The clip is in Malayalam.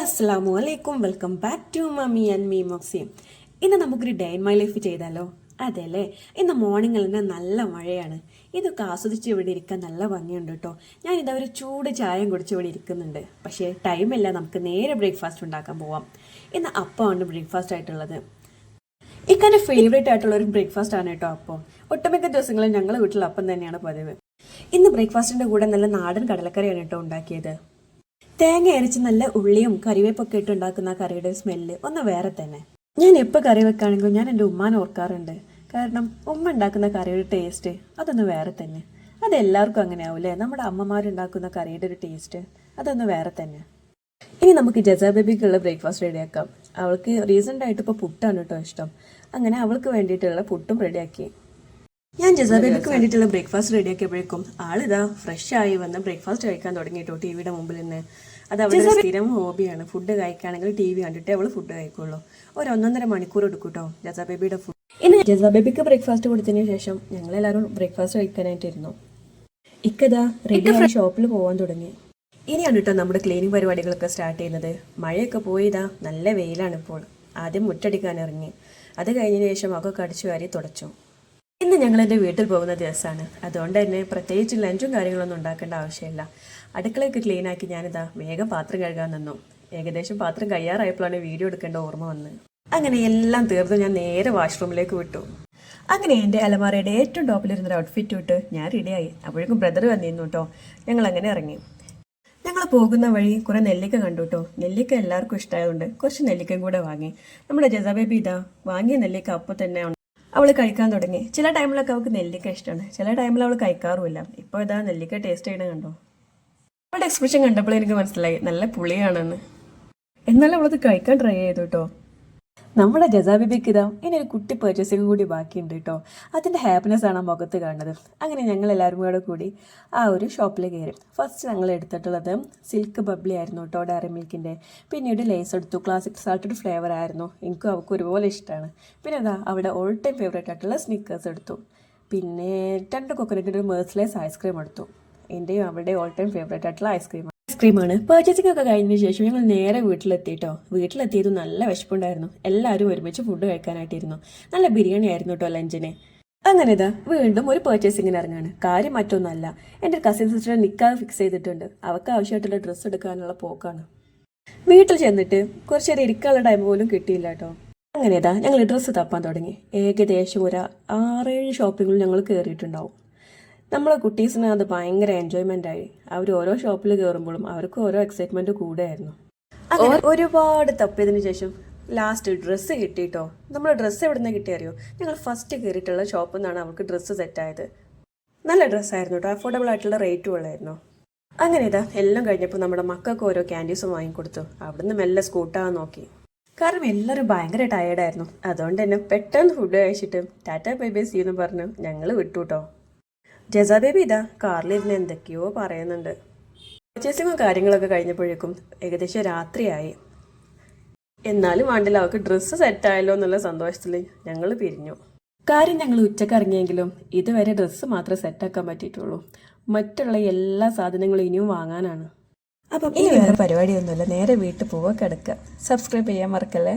അസ്സലാമു അലൈക്കും, welcome back to mummy and me Moxie. ഇന്ന് നമുക്കൊരു ഡേ ഇൻ മൈ ലൈഫ് ചെയ്താലോ? അതെ അല്ലേ, ഇന്ന് മോർണിംഗിൽ തന്നെ നല്ല മഴയാണ്. ഇതൊക്കെ ആസ്വദിച്ച് ഇവിടെ ഇരിക്കാൻ നല്ല ഭംഗിയുണ്ട് കേട്ടോ. ഞാനിതാ ഒരു ചൂട് ചായയും കുടിച്ച് ഇവിടെ ഇരിക്കുന്നുണ്ട്. പക്ഷേ ടൈമില്ല, നമുക്ക് നേരെ ബ്രേക്ക്ഫാസ്റ്റ് ഉണ്ടാക്കാൻ പോവാം. ഇന്ന് അപ്പമാണ് ബ്രേക്ക്ഫാസ്റ്റ് ആയിട്ടുള്ളത്. ഇക്കാൻ്റെ ഫേവറേറ്റ് ആയിട്ടുള്ള ഒരു ബ്രേക്ക്ഫാസ്റ്റ് ആണ് കേട്ടോ അപ്പം. ഒട്ടുമിക്ക ദിവസങ്ങളിൽ ഞങ്ങളുടെ വീട്ടിൽ അപ്പം തന്നെയാണ് പതിവ്. ഇന്ന് ബ്രേക്ക്ഫാസ്റ്റിൻ്റെ കൂടെ നല്ല നാടൻ കടലക്കറിയാണ് കേട്ടോ ഉണ്ടാക്കിയത്. തേങ്ങ അരച്ച് നല്ല ഉള്ളിയും കറിവേപ്പൊക്കെ ഇട്ട് ഉണ്ടാക്കുന്ന കറിയുടെ സ്മെല്ല് ഒന്ന് വേറെ തന്നെ. ഞാൻ എപ്പോൾ കറി വെക്കുകയാണെങ്കിലും ഞാൻ എൻ്റെ ഉമ്മാനെ ഓർക്കാറുണ്ട്. കാരണം ഉമ്മ ഉണ്ടാക്കുന്ന കറിയുടെ ടേസ്റ്റ് അതൊന്ന് വേറെ തന്നെ. അതെല്ലാവർക്കും അങ്ങനെ ആവൂലേ, നമ്മുടെ അമ്മമാരുണ്ടാക്കുന്ന കറിയുടെ ഒരു ടേസ്റ്റ് അതൊന്ന് വേറെ തന്നെ. ഇനി നമുക്ക് ജസാ ബേബിക്കുള്ള ബ്രേക്ക്ഫാസ്റ്റ് റെഡിയാക്കാം. അവൾക്ക് റീസെൻ്റ് ആയിട്ട് ഇപ്പോൾ പുട്ടാണ് കേട്ടോ ഇഷ്ടം. അങ്ങനെ അവൾക്ക് വേണ്ടിയിട്ടുള്ള പുട്ടും റെഡിയാക്കി. ഞാൻ ജസാ ബേബിക്ക് വേണ്ടിയിട്ടുള്ള ബ്രേക്ക്ഫാസ്റ്റ് റെഡിയാക്കിയപ്പോഴേക്കും ആളിതാ ഫ്രഷ് ആയി വന്ന് ബ്രേക്ക്ഫാസ്റ്റ് കഴിക്കാൻ തുടങ്ങിയിട്ടോ ടി വിയുടെ മുമ്പിൽ നിന്ന്. അത് അവളുടെ സ്ഥിരം ഹോബിയാണ്. ഫുഡ് കഴിക്കുകയാണെങ്കിൽ ടി വി കണ്ടിട്ടേ അവൾ ഫുഡ് കഴിക്കുള്ളൂ. ഒരു 1.5 മണിക്കൂർ എടുക്കും കേട്ടോ ജസാ ബേബിയുടെ ഫുഡ്. ഇന്ന് ജസാ ബേബിക്ക് ബ്രേക്ക്ഫാസ്റ്റ് കൊടുത്തതിന് ശേഷം ഞങ്ങളെല്ലാവരും ബ്രേക്ക്ഫാസ്റ്റ് കഴിക്കാനായിട്ടിരുന്നു. ഇക്കതാ റെഡി ആയി ഷോപ്പിൽ പോകാൻ തുടങ്ങി. ഇനിയാണ് കേട്ടോ നമ്മുടെ ക്ലീനിങ് പരിപാടികളൊക്കെ സ്റ്റാർട്ട് ചെയ്യുന്നത്. മഴയൊക്കെ പോയിതാ നല്ല വെയിലാണ് ഇപ്പോൾ. ആദ്യം മുറ്റടിക്കാൻ ഇറങ്ങി. അത് കഴിഞ്ഞതിന് ശേഷം ഒക്കെ അടിച്ചു വാരി തുടച്ചു. ഇന്ന് ഞങ്ങൾ എൻ്റെ വീട്ടിൽ പോകുന്ന ദിവസമാണ്. അതുകൊണ്ട് തന്നെ പ്രത്യേകിച്ച് ലഞ്ചും കാര്യങ്ങളൊന്നും ഉണ്ടാക്കേണ്ട ആവശ്യമില്ല. അടുക്കളയൊക്കെ ക്ലീനാക്കി ഞാനിതാ വേഗം പാത്രം കഴുകാൻ നിന്നു. ഏകദേശം പാത്രം കയ്യാറായപ്പോഴാണ് വീഡിയോ എടുക്കേണ്ട ഓർമ്മ വന്ന്. അങ്ങനെ എല്ലാം തീർന്നു ഞാൻ നേരെ വാഷ്റൂമിലേക്ക് വിട്ടു. അങ്ങനെ എൻ്റെ അലമാരയുടെ ഏറ്റവും ടോപ്പിലിരുന്നൊരു ഔട്ട്ഫിറ്റ് ഇട്ട് ഞാൻ റെഡിയായി. അപ്പോഴേക്കും ബ്രദർ വന്നിരുന്നു കേട്ടോ. ഞങ്ങൾ അങ്ങനെ ഇറങ്ങി. ഞങ്ങൾ പോകുന്ന വഴി കുറേ നെല്ലിക്ക കണ്ടു കേട്ടോ. നെല്ലിക്ക എല്ലാവർക്കും ഇഷ്ടമായതുകൊണ്ട് കുറച്ച് നെല്ലിക്കയും കൂടെ വാങ്ങി. നമ്മുടെ ജസാ ബേബി ഇതാ വാങ്ങിയ നെല്ലിക്ക അപ്പോൾ തന്നെ അവൾ കഴിക്കാൻ തുടങ്ങി. ചില ടൈമിലൊക്കെ അവൾക്ക് നെല്ലിക്ക ഇഷ്ടമാണ്, ചില ടൈമിൽ അവൾ കഴിക്കാറുമില്ല. ഇപ്പോൾ ഇതാ നെല്ലിക്ക ടേസ്റ്റ് ചെയ്യണ കണ്ടോ. അവളുടെ എക്സ്പ്രഷൻ കണ്ടപ്പോൾ എനിക്ക് മനസ്സിലായി നല്ല പുളിയാണെന്ന്. എന്നാലും അവളത് കഴിക്കാൻ ട്രൈ ചെയ്തു കേട്ടോ. നമ്മുടെ ജസാ ബേബിക്ക് ഇതാ ഇനി ഒരു കുട്ടി പർച്ചേസിംഗ് കൂടി ബാക്കിയുണ്ട് കേട്ടോ. അതിൻ്റെ ഹാപ്പിനെസ് ആണ് മുഖത്ത് കാണുന്നത്. അങ്ങനെ ഞങ്ങൾ എല്ലാവരും കൂടി ആ ഒരു ഷോപ്പിൽ കയറി. ഫസ്റ്റ് ഞങ്ങൾ എടുത്തിട്ടുള്ളത് സിൽക്ക് ബബ്ലി ആയിരുന്നു കേട്ടോ, ഡയറി മിൽക്കിൻ്റെ. പിന്നീട് ലേസ് എടുത്തു. ക്ലാസിക് സാൾട്ടഡ് ഫ്ലേവർ ആയിരുന്നു, എനിക്കും അവൾക്ക് ഒരുപോലെ ഇഷ്ടമാണ്. പിന്നെ എന്താ അവിടെ ഓൾ ടൈം ഫേവറേറ്റ് ആയിട്ടുള്ള സ്നിക്കേഴ്സ് എടുത്തു. പിന്നെ 2 കൊക്കനട്ടിൻ്റെ ഒരു മേഴ്സ്ലൈസ് ഐസ്ക്രീം എടുത്തു. എൻ്റെയും അവളുടെ ഓൾ ടൈം ഫേവറേറ്റ് ആയിട്ടുള്ള ഐസ്ക്രീമാണ്. പർച്ചേസിംഗ് ഒക്കെ കഴിഞ്ഞതിന് ശേഷം ഞങ്ങൾ നേരെ വീട്ടിലെത്തിയിട്ടോ. വീട്ടിലെത്തിയത് നല്ല വിശപ്പുണ്ടായിരുന്നു. എല്ലാവരും ഒരുമിച്ച് ഫുഡ് കഴിക്കാനായിട്ടിരുന്നു. നല്ല ബിരിയാണി ആയിരുന്നു കേട്ടോ ലഞ്ചിന്. അങ്ങനെ ഇതാ വീണ്ടും ഒരു പർച്ചേസിങ്ങിന് ഇറങ്ങാണ്. കാര്യം മറ്റൊന്നുമല്ല, എൻ്റെ കസിൻ സിസ്റ്റർ നിക്കാഹ് ഫിക്സ് ചെയ്തിട്ടുണ്ട്. അവർക്ക് ആവശ്യമായിട്ടുള്ള ഡ്രസ്സ് എടുക്കാനുള്ള പോക്കാണ്. വീട്ടിൽ ചെന്നിട്ട് കുറച്ച് നേരം ഇരിക്കാനുള്ള ടൈം പോലും കിട്ടിയില്ല കേട്ടോ. അങ്ങനെ ഇതാ ഞങ്ങൾ ഡ്രസ്സ് തപ്പാൻ തുടങ്ങി. ഏകദേശം ഒരു 6-7 ഷോപ്പിങ്ങിൽ ഞങ്ങൾ കയറിയിട്ടുണ്ടാവും. നമ്മളെ കുട്ടീസിന് അത് ഭയങ്കര എൻജോയ്മെൻ്റ് ആയി. അവർ ഓരോ ഷോപ്പിൽ കയറുമ്പോഴും അവർക്ക് ഓരോ എക്സൈറ്റ്മെൻറ്റ് കൂടെയായിരുന്നു. അങ്ങനെ ഒരുപാട് തപ്പിയതിന് ശേഷം ലാസ്റ്റ് ഡ്രസ്സ് കിട്ടിയിട്ടോ. നമ്മൾ ഡ്രസ്സ് എവിടെ നിന്ന് കിട്ടിയറിയോ? ഞങ്ങൾ ഫസ്റ്റ് കയറിയിട്ടുള്ള ഷോപ്പിൽ നിന്നാണ് അവർക്ക് ഡ്രസ്സ് സെറ്റായത്. നല്ല ഡ്രസ്സായിരുന്നു കേട്ടോ, അഫോർഡബിൾ ആയിട്ടുള്ള റേറ്റും ഉള്ളായിരുന്നു. അങ്ങനെ ഇതാ എല്ലാം കഴിഞ്ഞപ്പോൾ നമ്മുടെ മക്കൾക്ക് ഓരോ ക്യാൻഡീസും വാങ്ങിക്കൊടുത്തു. അവിടുന്ന് മെല്ലെ സ്കൂട്ടാൻ നോക്കി. കാരണം എല്ലാവരും ഭയങ്കര ടയേർഡായിരുന്നു. അതുകൊണ്ട് തന്നെ പെട്ടെന്ന് ഫുഡ് കഴിച്ചിട്ട് ടാറ്റാ ബൈ ബൈ സീ എന്ന് പറഞ്ഞു ഞങ്ങൾ വിട്ടു കേട്ടോ. ജസാ ബേബി ഇതാ കാറിലിരുന്ന് എന്തൊക്കെയോ പറയുന്നുണ്ട്. പർച്ചേസിങ്ങും കാര്യങ്ങളൊക്കെ കഴിഞ്ഞപ്പോഴേക്കും ഏകദേശം രാത്രിയായി. എന്നാലും വേണ്ടില്ല, അവൾക്ക് ഡ്രസ്സ് സെറ്റായല്ലോ എന്നുള്ള സന്തോഷത്തിൽ ഞങ്ങൾ പിരിഞ്ഞു. കാര്യം ഞങ്ങൾ ഉച്ചക്ക് ഇറങ്ങിയെങ്കിലും ഇതുവരെ ഡ്രസ്സ് മാത്രമേ സെറ്റാക്കാൻ പറ്റിയിട്ടുള്ളൂ. മറ്റുള്ള എല്ലാ സാധനങ്ങളും ഇനിയും വാങ്ങാനാണ്. അപ്പം ഇനി വേറെ പരിപാടിയൊന്നുമില്ല, നേരെ വീട്ടിൽ പോവാൻ കിടക്കുക. സബ്സ്ക്രൈബ് ചെയ്യാൻ മറക്കല്ലേ.